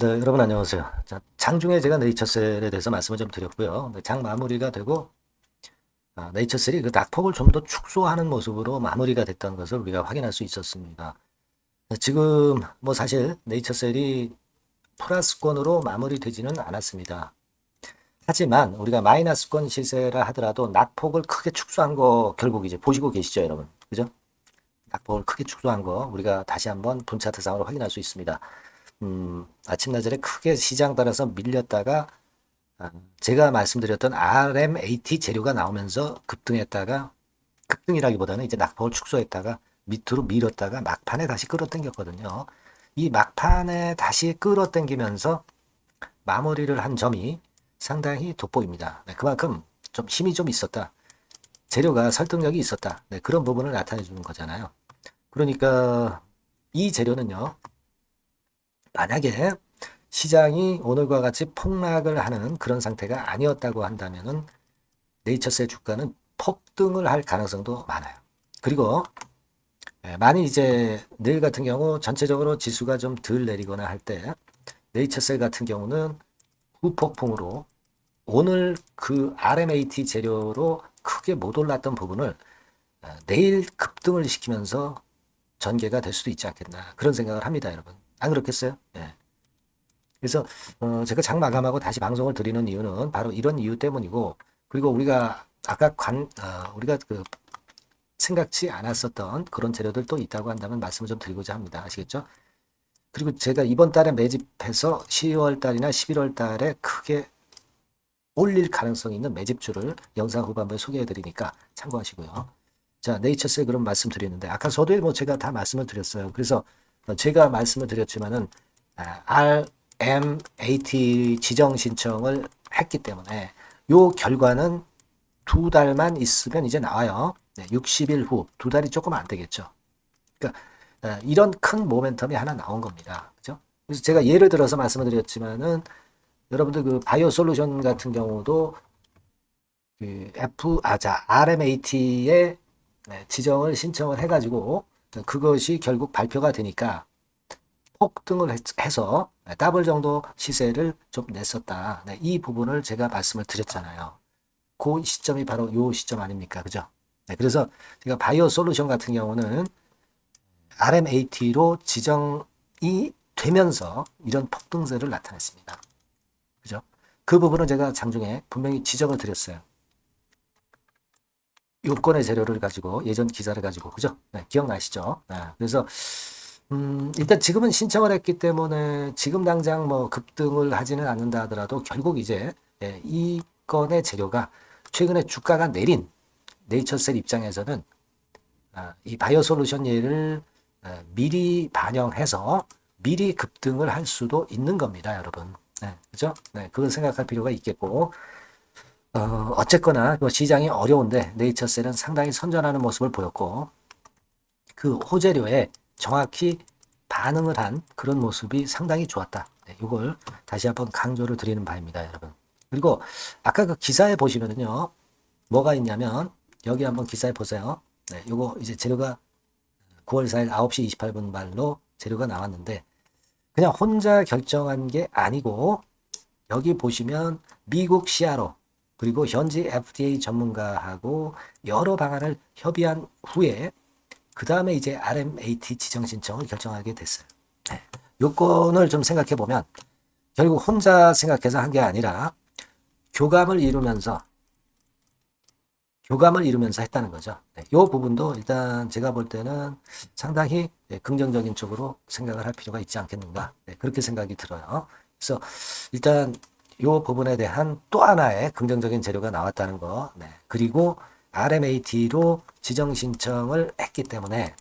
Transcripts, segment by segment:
네, 여러분 안녕하세요. 자, 장중에 제가 네이처셀에 대해서 말씀을 좀 드렸고요. 네, 장 마무리가 되고 네이처셀이 그 낙폭을 좀 더 축소하는 모습으로 마무리가 됐던 것을 우리가 확인할 수 있었습니다. 네, 지금 뭐 사실 네이처셀이 플러스권으로 마무리되지는 않았습니다. 하지만 우리가 마이너스권 시세라 하더라도 낙폭을 크게 축소한 거 결국 이제 보시고 계시죠, 여러분? 그죠? 낙폭을 크게 축소한 거 우리가 다시 한번 분 차트상으로 확인할 수 있습니다. 아침나절에 크게 시장 따라서 밀렸다가 아, 제가 말씀드렸던 RMAT 재료가 나오면서 급등했다가 급등이라기보다는 이제 낙폭을 축소했다가 밑으로 밀었다가 막판에 다시 끌어당겼거든요. 이 막판에 다시 끌어당기면서 마무리를 한 점이 상당히 돋보입니다. 네, 그만큼 좀 힘이 좀 있었다. 재료가 설득력이 있었다. 네, 그런 부분을 나타내 주는 거잖아요. 그러니까 이 재료는요. 만약에 시장이 오늘과 같이 폭락을 하는 그런 상태가 아니었다고 한다면은 네이처스의 주가는 폭등을 할 가능성도 많아요. 그리고 만일 이제 내일 같은 경우 전체적으로 지수가 좀 덜 내리거나 할 때 네이처셀 같은 경우는 후폭풍으로 오늘 그 RMAT 재료로 크게 못 올랐던 부분을 내일 급등을 시키면서 전개가 될 수도 있지 않겠나 그런 생각을 합니다, 여러분. 안 그렇겠어요? 예. 그래서 제가 장 마감하고 다시 방송을 드리는 이유는 바로 이런 이유 때문이고 그리고 우리가 아까 우리가 그 생각지 않았었던 그런 재료들 또 있다고 한다면 말씀을 좀 드리고자 합니다. 아시겠죠? 그리고 제가 이번 달에 매집해서 10월 달이나 11월 달에 크게 올릴 가능성이 있는 매집주를 영상 후반부에 소개해 드리니까 참고하시고요. 자, 네이처스에 그런 말씀 드리는데 아까 서두에 뭐 제가 다 말씀을 드렸어요. 그래서 제가 말씀을 드렸지만은 RMAT 지정 신청을 했기 때문에 요 결과는 두 달만 있으면 이제 나와요. 네, 60일 후 두 달이 조금 안 되겠죠. 그러니까 이런 큰 모멘텀이 하나 나온 겁니다. 그죠? 그래서 제가 예를 들어서 말씀을 드렸지만은 여러분들 그 바이오 솔루션 같은 경우도 그 RMAT에 지정을 신청을 해가지고 그것이 결국 발표가 되니까 폭등을 해서 더블 정도 시세를 좀 냈었다. 네, 이 부분을 제가 말씀을 드렸잖아요. 그 시점이 바로 요 시점 아닙니까? 그죠? 네, 그래서 제가 바이오 솔루션 같은 경우는 RMAT로 지정이 되면서 이런 폭등세를 나타냈습니다. 그죠? 그 부분은 제가 장중에 분명히 지적을 드렸어요. 요건의 재료를 가지고 예전 기사를 가지고 그죠? 네, 기억나시죠? 네, 그래서 일단 지금은 신청을 했기 때문에 지금 당장 뭐 급등을 하지는 않는다 하더라도 결국 이제 이 건의 재료가 최근에 주가가 내린 네이처셀 입장에서는 이 바이오 솔루션 예를 미리 반영해서 미리 급등을 할 수도 있는 겁니다, 여러분. 네, 그죠? 네, 그걸 생각할 필요가 있겠고, 어쨌거나 뭐 시장이 어려운데 네이처셀은 상당히 선전하는 모습을 보였고, 그 호재료에 정확히 반응을 한 그런 모습이 상당히 좋았다. 네, 이걸 다시 한번 강조를 드리는 바입니다, 여러분. 그리고 아까 그 기사에 보시면은요, 뭐가 있냐면 여기 한번 기사에 보세요. 네, 요거 이제 재료가 9월 4일 9시 28분 발로 재료가 나왔는데 그냥 혼자 결정한 게 아니고 여기 보시면 미국 CRO 그리고 현지 FDA 전문가하고 여러 방안을 협의한 후에 그 다음에 이제 RMAT 지정 신청을 결정하게 됐어요. 네. 요건을 좀 생각해 보면 결국 혼자 생각해서 한 게 아니라 교감을 이루면서 교감을 이루면서 했다는 거죠. 네, 이 부분도 일단 제가 볼 때는 상당히 긍정적인 쪽으로 생각을 할 필요가 있지 않겠는가. 네, 그렇게 생각이 들어요. 그래서 일단 이 부분에 대한 또 하나의 긍정적인 재료가 나왔다는 거. 네, 그리고 RMAT로 지정 신청을 했기 때문에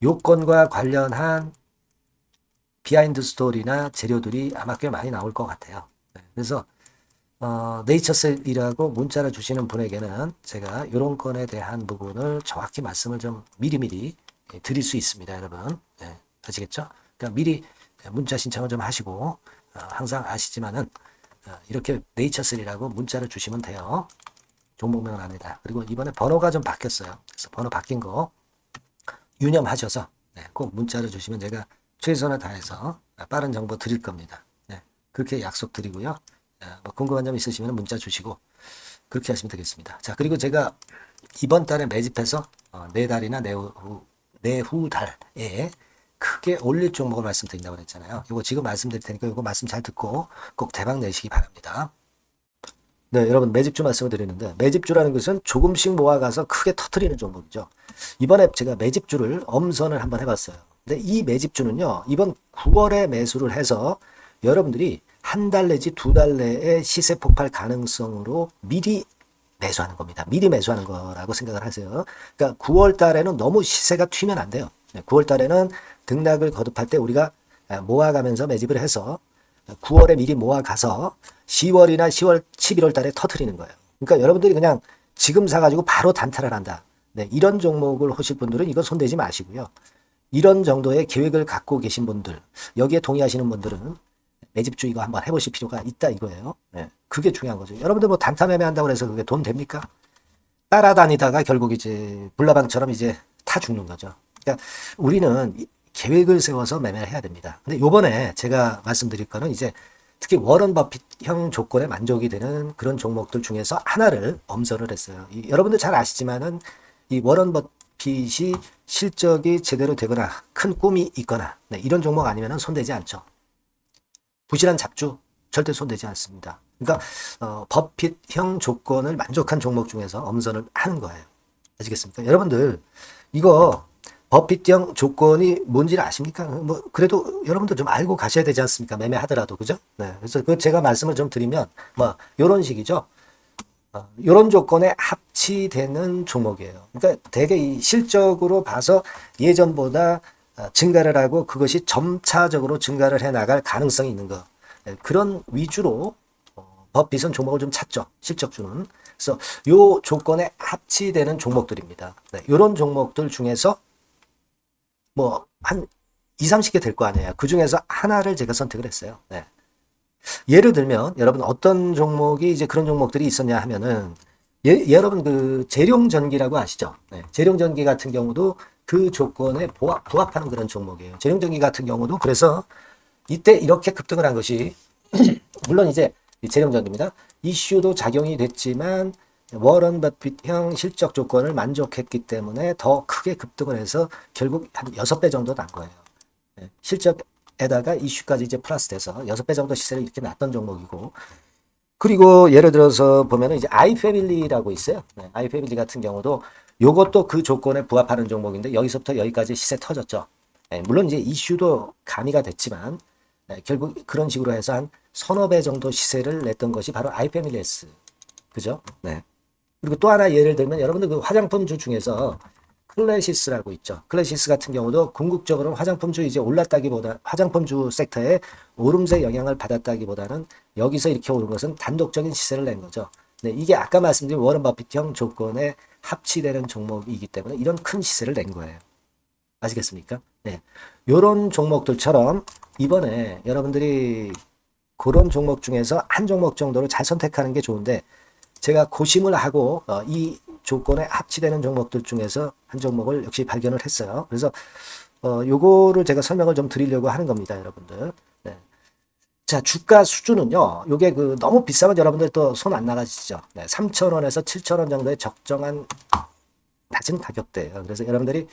요건과 관련한 비하인드 스토리나 재료들이 아마 꽤 많이 나올 것 같아요. 네, 그래서 네이처셀이라고 문자를 주시는 분에게는 제가 이런 건에 대한 부분을 정확히 말씀을 좀 미리미리 드릴 수 있습니다, 여러분. 네, 아시겠죠? 그러니까 미리 문자 신청을 좀 하시고 항상 아시지만은 이렇게 네이처셀이라고 문자를 주시면 돼요. 종목명은 아니다. 그리고 이번에 번호가 좀 바뀌었어요. 그래서 번호 바뀐 거 유념하셔서 꼭 문자를 주시면 제가 최선을 다해서 빠른 정보 드릴 겁니다. 그렇게 약속드리고요. 뭐 궁금한 점 있으시면 문자 주시고 그렇게 하시면 되겠습니다. 자, 그리고 제가 이번 달에 매집해서 내달이나 내후 달에 크게 올릴 종목을 말씀드린다고 했잖아요. 이거 지금 말씀드릴 테니까 이거 말씀 잘 듣고 꼭 대박 내시기 바랍니다. 네, 여러분 매집주 말씀을 드리는데 매집주라는 것은 조금씩 모아가서 크게 터트리는 종목이죠. 이번에 제가 매집주를 엄선을 한번 해봤어요. 근데 이 매집주는요, 이번 9월에 매수를 해서 여러분들이 한 달 내지 두 달 내에 시세 폭발 가능성으로 미리 매수하는 겁니다. 미리 매수하는 거라고 생각을 하세요. 그러니까 9월 달에는 너무 시세가 튀면 안 돼요. 9월 달에는 등락을 거듭할 때 우리가 모아가면서 매집을 해서 9월에 미리 모아가서 10월이나 10월, 11월 달에 터트리는 거예요. 그러니까 여러분들이 그냥 지금 사가지고 바로 단타를 한다. 네, 이런 종목을 하실 분들은 이거 손대지 마시고요. 이런 정도의 계획을 갖고 계신 분들, 여기에 동의하시는 분들은 매집주 이거 한번 해보실 필요가 있다 이거예요. 네, 그게 중요한 거죠. 여러분들 뭐 단타 매매한다고 해서 그게 돈 됩니까? 따라다니다가 결국 이제 불나방처럼 이제 타 죽는 거죠. 그러니까 우리는 계획을 세워서 매매를 해야 됩니다. 근데 요번에 제가 말씀드릴 거는 이제 특히 워런 버핏형 조건에 만족이 되는 그런 종목들 중에서 하나를 엄선을 했어요. 여러분들 잘 아시지만은 이 워런 버핏이 실적이 제대로 되거나 큰 꿈이 있거나 네, 이런 종목 아니면은 손대지 않죠. 부실한 잡주 절대 손대지 않습니다. 그러니까 버핏형 조건을 만족한 종목 중에서 엄선을 하는 거예요. 아시겠습니까? 여러분들 이거 버핏형 조건이 뭔지를 아십니까? 뭐 그래도 여러분들 좀 알고 가셔야 되지 않습니까? 매매하더라도 그죠? 네, 그래서 그 제가 말씀을 좀 드리면 뭐 이런 식이죠. 이런 조건에 합치되는 종목이에요. 그러니까 되게 이 실적으로 봐서 예전보다 증가를 하고 그것이 점차적으로 증가를 해 나갈 가능성이 있는 거. 네, 그런 위주로 버핏은 종목을 좀 찾죠. 실적주는. 그래서 요 조건에 합치되는 종목들입니다. 네, 이런 종목들 중에서 뭐 한 2, 30개 될 거 아니에요. 그 중에서 하나를 제가 선택을 했어요. 네. 예를 들면 여러분 어떤 종목이 이제 그런 종목들이 있었냐 하면은 여러분 그 재룡전기라고 아시죠? 네. 재룡전기 같은 경우도 그 조건에 부합하는 그런 종목이에요. 재룡전기 같은 경우도 그래서 이때 이렇게 급등을 한 것이 물론 이제 재룡전기입니다. 이슈도 작용이 됐지만 워런 버핏형 실적 조건을 만족했기 때문에 더 크게 급등을 해서 결국 한 6배 정도 난 거예요. 네. 실적에다가 이슈까지 이제 플러스 돼서 6배 정도 시세를 이렇게 났던 종목이고 그리고 예를 들어서 보면은 이제 아이패밀리라고 있어요. 네. 아이패밀리 같은 경우도 요것도 그 조건에 부합하는 종목인데 여기서부터 여기까지 시세 터졌죠. 네. 물론 이제 이슈도 가미가 됐지만 네. 결국 그런 식으로 해서 한 서너 배 정도 시세를 냈던 것이 바로 아이패밀리 S. 그죠? 네. 그리고 또 하나 예를 들면 여러분들 그 화장품주 중에서 클래시스라고 있죠. 클래시스 같은 경우도 궁극적으로 화장품주 이제 올랐다기보다 화장품주 섹터에 오름세 영향을 받았다기보다는 여기서 이렇게 오른 것은 단독적인 시세를 낸 거죠. 네, 이게 아까 말씀드린 워런 버핏형 조건에 합치되는 종목이기 때문에 이런 큰 시세를 낸 거예요. 아시겠습니까? 네. 요런 종목들처럼 이번에 여러분들이 그런 종목 중에서 한 종목 정도를 잘 선택하는 게 좋은데 제가 고심을 하고 이 조건에 합치되는 종목들 중에서 한 종목을 역시 발견을 했어요. 그래서 요거를 제가 설명을 좀 드리려고 하는 겁니다, 여러분들. 네. 자, 주가 수준은요. 요게 그 너무 비싸면 여러분들 또 손 안 나가시죠. 네, 3,000원에서 7,000원 정도의 적정한 낮은 가격대예요. 그래서 여러분들이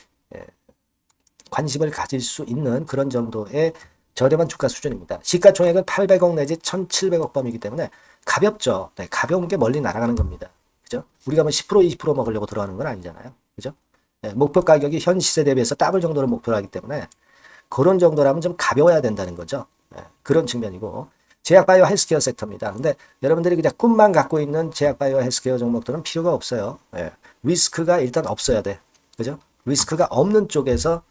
관심을 가질 수 있는 그런 정도의 저렴한 주가 수준입니다. 시가총액은 800억 내지 1,700억 범이기 때문에 가볍죠. 네, 가벼운 게 멀리 날아가는 겁니다. 그죠? 우리가 뭐 10%, 20% 먹으려고 들어가는 건 아니잖아요. 그죠? 네, 목표 가격이 현 시세 대비해서 더블 정도를 목표로 하기 때문에 그런 정도라면 좀 가벼워야 된다는 거죠. 네, 그런 측면이고 제약바이오 헬스케어 섹터입니다. 근데 여러분들이 그냥 꿈만 갖고 있는 제약바이오 헬스케어 종목들은 필요가 없어요. 네, 리스크가 일단 없어야 돼. 그죠? 리스크가 없는 쪽에서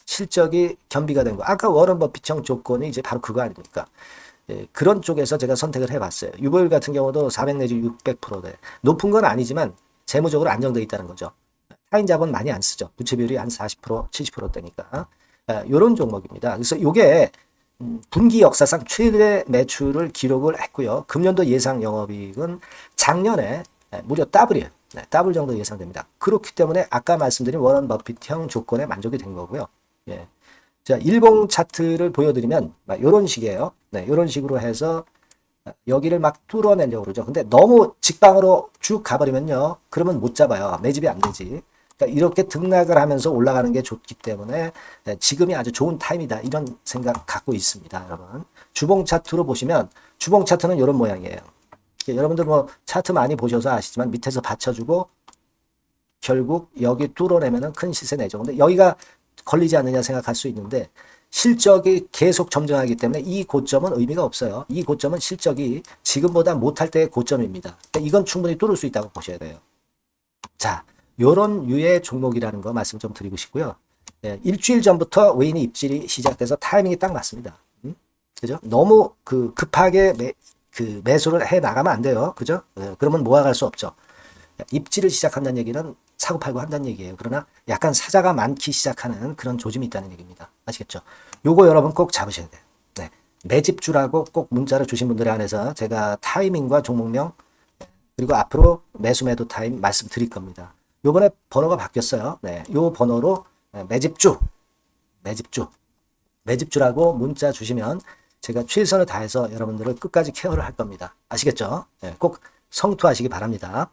실적이 겸비가 된 거. 아까 워런 버핏형 조건이 이제 바로 그거 아닙니까? 예, 그런 쪽에서 제가 선택을 해봤어요. 유보율 같은 경우도 400 내지 600%대. 높은 건 아니지만 재무적으로 안정되어 있다는 거죠. 타인 자본 많이 안 쓰죠. 부채 비율이 한 40%, 70%대니까. 이런 종목입니다. 그래서 이게 분기 역사상 최대 매출을 기록을 했고요. 금년도 예상 영업이익은 작년에 무려 더블이에요. 네, 더블 정도 예상됩니다. 그렇기 때문에 아까 말씀드린 워런 버핏형 조건에 만족이 된 거고요. 예. 자, 일봉 차트를 보여드리면 이런 식이에요. 네, 이런 식으로 해서 여기를 막 뚫어내려고 그러죠. 근데 너무 직방으로 쭉 가버리면요. 그러면 못 잡아요. 매집이 안 되지. 그러니까 이렇게 등락을 하면서 올라가는 게 좋기 때문에 지금이 아주 좋은 타임이다. 이런 생각 갖고 있습니다. 여러분. 주봉 차트로 보시면 주봉 차트는 이런 모양이에요. 여러분들 뭐 차트 많이 보셔서 아시지만 밑에서 받쳐주고 결국 여기 뚫어내면은 큰 시세 내죠. 근데 여기가 걸리지 않느냐 생각할 수 있는데 실적이 계속 점증하기 때문에 이 고점은 의미가 없어요. 이 고점은 실적이 지금보다 못할 때의 고점입니다. 그러니까 이건 충분히 뚫을 수 있다고 보셔야 돼요. 자, 요런 유의 종목이라는 거 말씀 좀 드리고 싶고요. 예, 일주일 전부터 외인이 입질이 시작돼서 타이밍이 딱 맞습니다. 그죠? 너무 급하게 매수를 해 나가면 안 돼요. 그죠? 예, 그러면 모아갈 수 없죠. 입지를 시작한다는 얘기는 사고 팔고 한다는 얘기예요. 그러나 약간 사자가 많기 시작하는 그런 조짐이 있다는 얘기입니다. 아시겠죠? 요거 여러분 꼭 잡으셔야 돼요. 네. 매집주라고 꼭 문자를 주신 분들에 한해서 제가 타이밍과 종목명 그리고 앞으로 매수 매도 타임 말씀드릴 겁니다. 요번에 번호가 바뀌었어요. 네. 요 번호로 매집주라고 문자 주시면 제가 최선을 다해서 여러분들을 끝까지 케어를 할 겁니다. 아시겠죠? 네. 꼭 성투하시기 바랍니다.